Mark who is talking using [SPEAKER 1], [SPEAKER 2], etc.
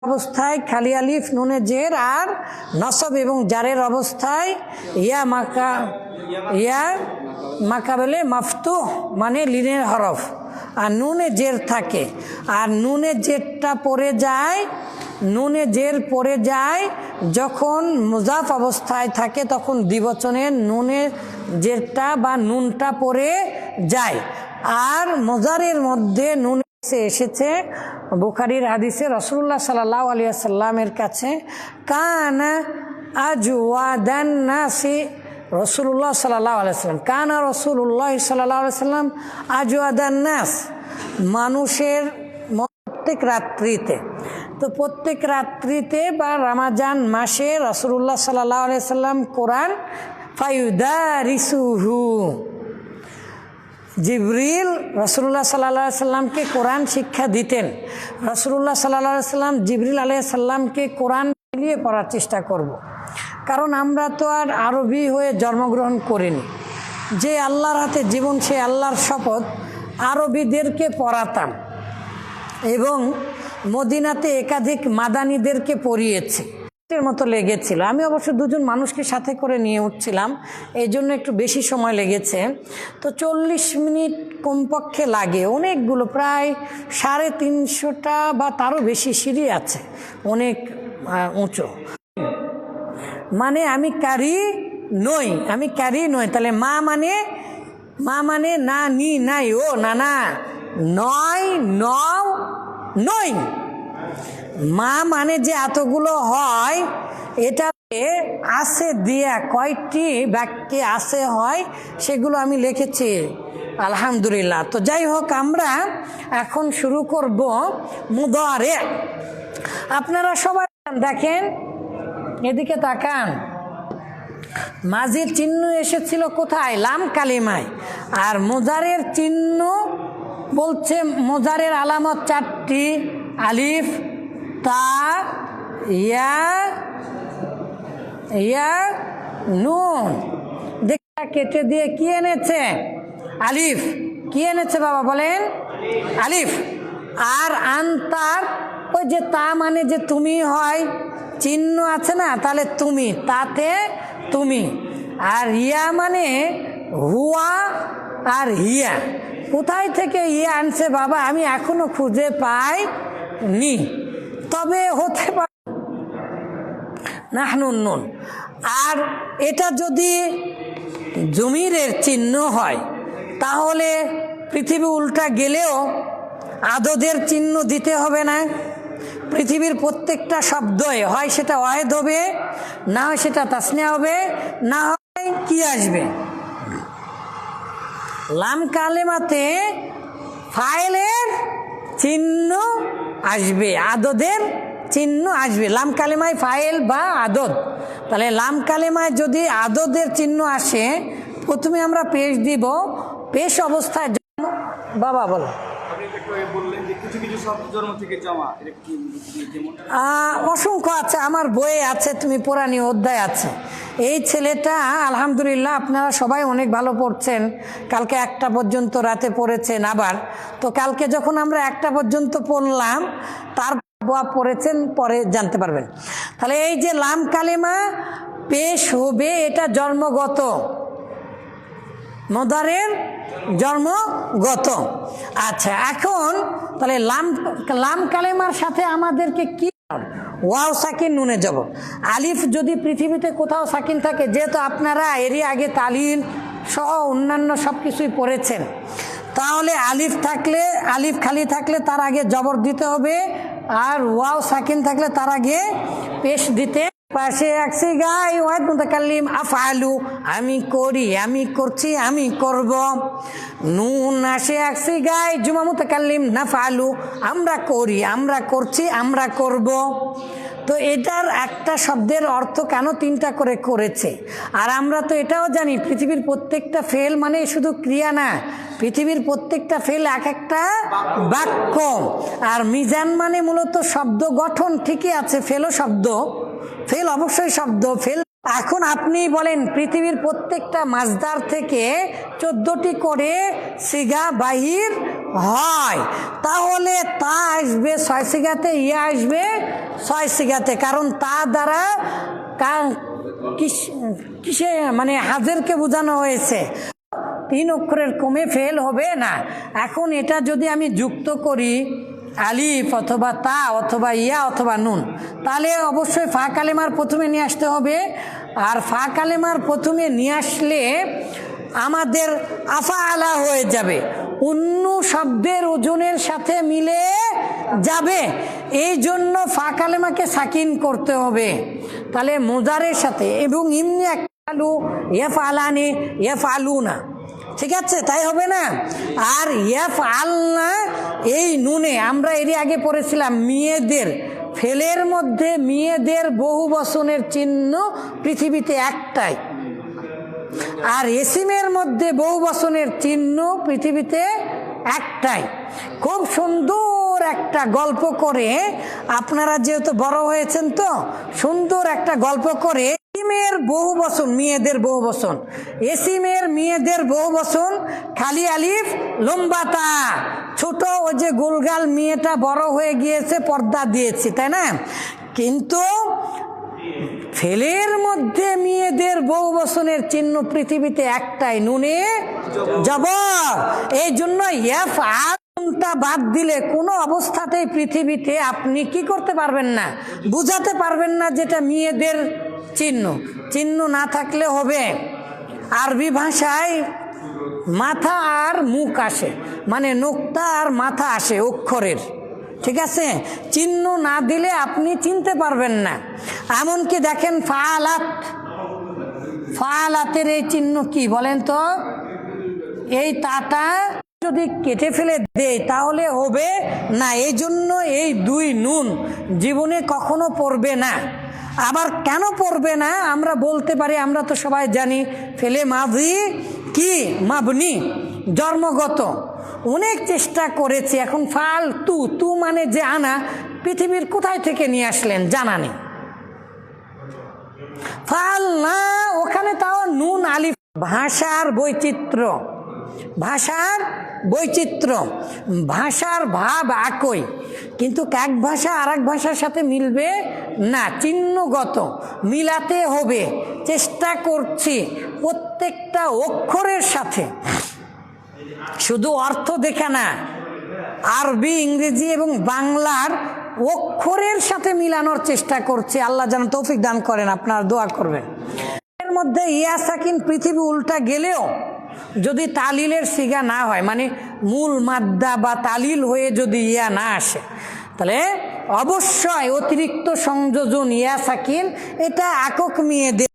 [SPEAKER 1] অবস্থায় খালি আলিফ নুনে জের আর নসব এবং জারের অবস্থায় ইয়া মাকাবেলে মাফতুহ মানে লিনের হরফ আর নুনে জের থাকে। আর নুনে জেরটা পড়ে যায়, নুনে জের পড়ে যায় যখন মুজাফ অবস্থায় থাকে, তখন দ্বিবচনের নুনে জেরটা বা নুনটা পড়ে যায়। আর মুজারের মধ্যে নুন এসেছে বুখারীর হাদিসে রাসূলুল্লাহ সাল্লাল্লাহু আলাইহি ওয়াসাল্লামের কাছে, কানা আজওয়াদান নাসি রাসূলুল্লাহ সাল্লাল্লাহু আলাইহি ওয়াসাল্লাম, কানা রাসূলুল্লাহ সাল্লাল্লাহু আলাইহি ওয়াসাল্লাম আজওয়াদান নাস, মানুষের প্রত্যেক রাত্রিতে। তো প্রত্যেক রাত্রিতে বা রমজান মাসে রাসূলুল্লাহ সাল্লাল্লাহু আলাইহি ওয়াসাল্লাম কোরআন ফায়ুদারিসুহু, জিবরিল রাসূলুল্লাহ সাল্লাল্লাহু আলাইহি সাল্লামকে কোরআন শিক্ষা দিতেন। রাসূলুল্লাহ সাল্লাল্লাহু আলাইহি সাল্লাম জিবরিল আলাইহিস সালামকে কোরআন মিলিয়ে পড়ার চেষ্টা করব। কারণ আমরা তো আর আরবি হয়ে জন্মগ্রহণ করিনি। যে আল্লাহর হাতে জীবন, সে আল্লাহর শপথ আরবিদেরকে পড়াতাম এবং মদিনাতে একাধিক মাদানীদেরকে পড়িয়েছি, এর মতো লেগেছিল। আমি অবশ্য দুজন মানুষকে সাথে করে নিয়ে উঠছিলাম, এই জন্য একটু বেশি সময় লেগেছে। তো 40 মিনিট কমপক্ষে লাগে, অনেকগুলো প্রায় 350টা বা তারও বেশি সিঁড়ি আছে, অনেক উঁচু। মানে আমি কারি নই, আমি কারি নই। তাহলে মা মানে না, নি নাই, ও না না, নয় নও নই। মা মানে যে এতগুলো হয়, এটাতে আসে দিয়া কয়টি বাক্যে আসে হয় সেগুলো আমি লিখেছি আলহামদুলিল্লাহ। তো যাই হোক, আমরা এখন শুরু করব মুদারে। আপনারা সবাই দেখেন, এদিকে তাকান, মাজির চিহ্ন এসেছিল কোথায়? লাম কালিমায়। আর মুজারের চিহ্ন বলছে, মুজারের আলামত 4টি, আলিফ, তা, ইয়া, নুন। দেখা কেটে দিয়ে কি এনেছে? আলিফ। কি এনেছে বাবা বলেন? আলিফ। আর আনতার ওই যে তা মানে যে তুমি হয়, চিহ্ন আছে না, তাহলে তুমি, তাতে তুমি। আর ইয়া মানে হুয়া আর হিয়া। কোথায় থেকে ইয়া আনছে বাবা আমি এখনো খুঁজে পাইনি, তবে হতে পারে নাহনুন নুন। আর এটা যদি জমিরের চিহ্ন হয়, তাহলে পৃথিবী উল্টা গেলেও আদদের চিহ্ন দিতে হবে না। পৃথিবীর প্রত্যেকটা শব্দই হয় সেটা ওয়াহেদ হবে, না হয় সেটা তাসনিয়া হবে, না হয় কি আসবে? লাম কালেমাতে ফাইলের চিহ্ন আসবে, আদদের চিহ্ন আসবে। লাম কালেমায় ফাইল বা আদদ। তাহলে লাম কালেমায় যদি আদদের চিহ্ন আসে, প্রথমে আমরা পেশ দিব। পেশ অবস্থায় বাবা বলো, অসংখ্য আছে, আমার বইয়ে আছে, তুমি পুরানি অধ্যায় আছে। এই ছেলেটা আলহামদুলিল্লাহ আপনারা সবাই অনেক ভালো পড়ছেন, কালকে 1টা পর্যন্ত রাতে পড়েছেন। আবার তো কালকে যখন আমরা 1টা পর্যন্ত পড়লাম, তার পড়েছেন, পরে জানতে পারবেন। তাহলে এই যে লাম কালেমা পেশ হবে, এটা জন্মগত, মুদারের জন্মগত। আচ্ছা, এখন তাহলে লাম কালেমার সাথে আমাদেরকে কি? ওয়াও সাকিন নুনে জবর। আলিফ যদি পৃথিবীতে কোথাও সাকিন থাকে, যেহেতু আপনারা এরই আগে তালিল সহ অন্যান্য সব কিছুই পড়েছেন, তাহলে আলিফ থাকলে, আলিফ খালি থাকলে তার আগে জবর দিতে হবে, আর ওয়াও সাকিন থাকলে তার আগে পেশ দিতে। পাশে একসি গাই ওয়াহিদ মুতাকাল্লিম আফআলু, আমি করি, আমি করছি, আমি করব। নুন আসে একসি গাই জুমা মুতাকাল্লিম নাফআলু, আমরা করি, আমরা করছি, আমরা করব। তো এটার একটা শব্দের অর্থ কেন 3টা করে করেছে? আর আমরা তো এটাও জানি, পৃথিবীর প্রত্যেকটা ফেল মানে শুধু ক্রিয়া না, পৃথিবীর প্রত্যেকটা ফেল এক একটা বাক্য। আর মিজান মানে মূলত শব্দ গঠন, ঠিকই আছে, ফেলও শব্দ, ফেল অবশ্যই শব্দ, ফেল। এখন আপনি বলেন পৃথিবীর প্রত্যেকটা মাজদার থেকে 14টি করে সিগা বাহির হয়, তাহলে তা আসবে 6 সিগাতে, ইয়া আসবে 6 সিগাতে। কারণ তা দ্বারা কিসে মানে হাজেরকে বোঝানো হয়েছে, 3 অক্ষরের কমে ফেল হবে না। এখন এটা যদি আমি যুক্ত করি আলিফ অথবা তা অথবা ইয়া অথবা নুন, তাহলে অবশ্যই ফা কালেমার প্রথমে নিয়ে আসতে হবে। আর ফা কালেমার প্রথমে নিয়ে আসলে আমাদের আফআলা হয়ে যাবে, অন্য শব্দের ওজনের সাথে মিলে যাবে। এই জন্য ফা কালেমাকে সাকিন করতে হবে, তাহলে মুজারের সাথে। এবং ইমনি আলু ইয়াফআলানি ইয়াফআলুনা, ঠিক আছে, তাই হবে না। আর ইয়াফআলনা এই নুনে আমরা এরই আগে পড়েছিলাম মেয়েদের ফেলের মধ্যে মেয়েদের বহু বচনের চিহ্ন পৃথিবীতে একটাই, আর এসিমের মধ্যে বহু বচনের চিহ্ন পৃথিবীতে একটাই। খুব সুন্দর একটা গল্প করে, আপনারা যেহেতু বড় হয়েছেন তো, সুন্দর একটা গল্প করে এসিমের বহু বচন মেয়েদের বহু বচন, এসিমের মেয়েদের বহু বচন খালি আলিফ লম্বাতা, ছোট ওই যে গোলগাল মেয়েটা বড় হয়ে গিয়েছে, পর্দা দিয়েছি, তাই না। কিন্তু ফেলের মধ্যে মেয়েদের বহু বচনের চিহ্ন পৃথিবীতে একটাই, নুনে জবর। এই জন্য ইয়াফআলুনটা বাদ দিলে কোনো অবস্থাতেই পৃথিবীতে আপনি কি করতে পারবেন না, বুঝাতে পারবেন না যেটা মেয়েদের চিহ্ন। চিহ্ন না থাকলে হবে। আরবি ভাষায় মাথা আর মুখ আসে, মানে নোক্তা আর মাথা আসে অক্ষরের, ঠিক আছে। চিহ্ন না দিলে আপনি চিনতে পারবেন না। এমনকি দেখেন ফাআলাত, ফাআলাতের এই চিহ্ন কি বলেন তো, এই তাটা যদি কেটে ফেলে দেয় তাহলে হবে না। এই জন্য এই 2 নুন জীবনে কখনো পড়বে না। আবার কেন পড়বে না আমরা বলতে পারি, আমরা তো সবাই জানি ফেলে মাজি কি মাবনি, জন্মগত। অনেক চেষ্টা করেছি, এখন ফাল তু, তু মানে যে আনা, পৃথিবীর কোথায় থেকে নিয়ে আসলেন জানা নেই। ফাল না, ওখানে তাও নুন আলিফ। ভাষার বৈচিত্র্য, ভাষার বৈচিত্র্য, ভাষার ভাব একই, কিন্তু এক ভাষা আর এক ভাষার সাথে মিলবে না, চিহ্নগত মিলাতে হবে। চেষ্টা করছি প্রত্যেকটা অক্ষরের সাথে, শুধু অর্থ দেখে না, আরবি ইংরেজি এবং বাংলার অক্ষরের সাথে মিলানোর চেষ্টা করছি। আল্লাহ যেন তৌফিক দান করেন, আপনারা দোয়া করবেন। এর মধ্যে ইয়া সাকিন পৃথিবী উল্টা গেলেও যদি তালিলের সিগা না হয়, মানে মূল মাদ্দা বা তালিল হয়ে যদি ইয়া না আসে, তাহলে অবশ্যই অতিরিক্ত সংযোজন ইয়া সাকিন, এটা একক মেয়েদের